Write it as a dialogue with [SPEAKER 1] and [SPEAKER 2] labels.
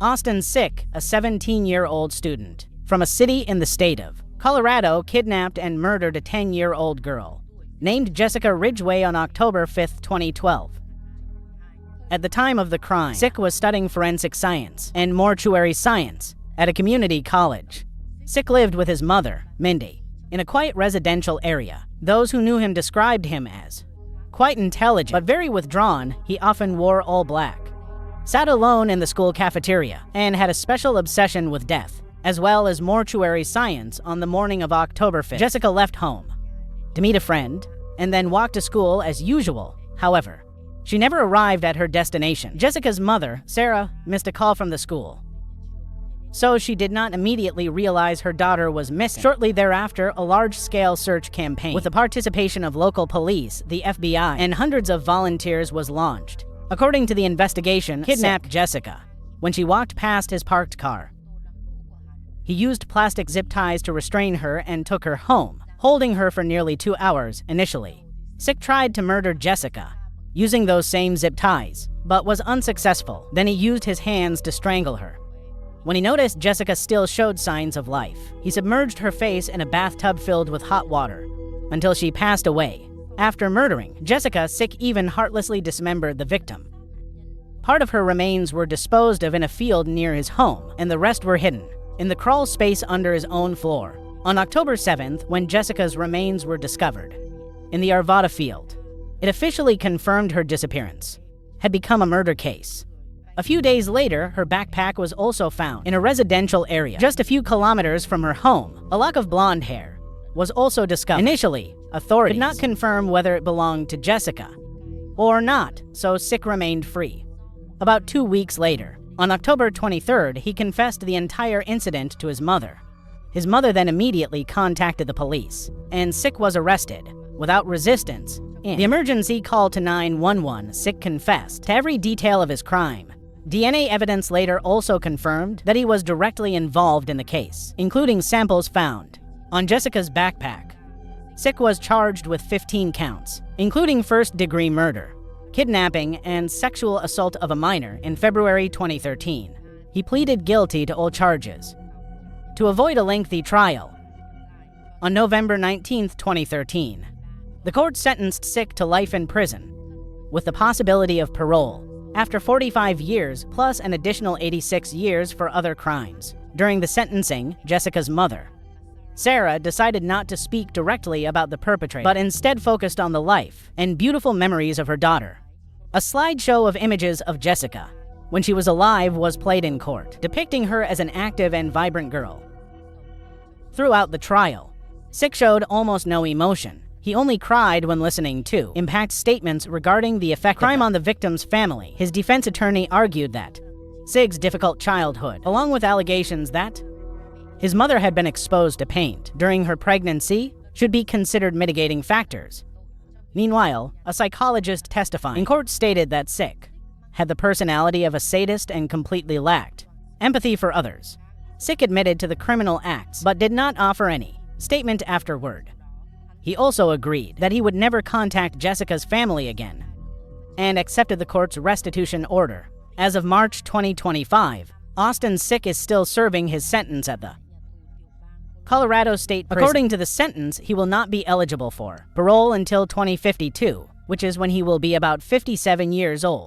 [SPEAKER 1] Austin Sick, a 17-year-old student from a city in the state of Colorado, kidnapped and murdered a 10-year-old girl named Jessica Ridgway on October 5, 2012. At the time of the crime, Sick was studying forensic science and mortuary science at a community college. Sick lived with his mother, Mindy, in a quiet residential area. Those who knew him described him as quite intelligent, but very withdrawn. He often wore all black, sat alone in the school cafeteria, and had a special obsession with death, as well as mortuary science. On the morning of October 5th, Jessica left home to meet a friend and then walked to school as usual. However, she never arrived at her destination. Jessica's mother, Sarah, missed a call from the school, so she did not immediately realize her daughter was missing. Shortly thereafter, a large-scale search campaign with the participation of local police, the FBI, and hundreds of volunteers was launched. According to the investigation, kidnapped Jessica when she walked past his parked car. He used plastic zip ties to restrain her and took her home, holding her for nearly 2 hours initially. Sick tried to murder Jessica using those same zip ties, but was unsuccessful. Then he used his hands to strangle her. When he noticed Jessica still showed signs of life, he submerged her face in a bathtub filled with hot water until she passed away. After murdering Jessica, Sick even heartlessly dismembered the victim. Part of her remains were disposed of in a field near his home, and the rest were hidden in the crawl space under his own floor. On October 7th, when Jessica's remains were discovered in the Arvada field, it officially confirmed her disappearance had become a murder case. A few days later, her backpack was also found in a residential area just a few kilometers from her home. A lock of blonde hair was also discovered. Initially, authorities could not confirm whether it belonged to Jessica or not, so Sick remained free. About 2 weeks later, on October 23rd, he confessed the entire incident to his mother. His mother then immediately contacted the police, and Sick was arrested without resistance. In the emergency call to 911, Sick confessed to every detail of his crime. DNA evidence later also confirmed that he was directly involved in the case, including samples found on Jessica's backpack. Sick was charged with 15 counts, including first-degree murder, kidnapping, and sexual assault of a minor in February 2013. He pleaded guilty to all charges to avoid a lengthy trial. On November 19, 2013, the court sentenced Sick to life in prison with the possibility of parole after 45 years plus an additional 86 years for other crimes. During the sentencing, Jessica's mother, Sarah, decided not to speak directly about the perpetrator, but instead focused on the life and beautiful memories of her daughter. A slideshow of images of Jessica when she was alive was played in court, depicting her as an active and vibrant girl. Throughout the trial, Sick showed almost no emotion. He only cried when listening to impact statements regarding the effect of crime on the victim's family. His defense attorney argued that Sick's difficult childhood, along with allegations that his mother had been exposed to paint during her pregnancy, should be considered mitigating factors. Meanwhile, a psychologist testifying in court stated that Sick had the personality of a sadist and completely lacked empathy for others. Sick admitted to the criminal acts, but did not offer any statement afterward. He also agreed that he would never contact Jessica's family again, and accepted the court's restitution order. As of March 2025, Austin Sick is still serving his sentence at the Colorado State Prison. According to the sentence, he will not be eligible for parole until 2052, which is when he will be about 57 years old.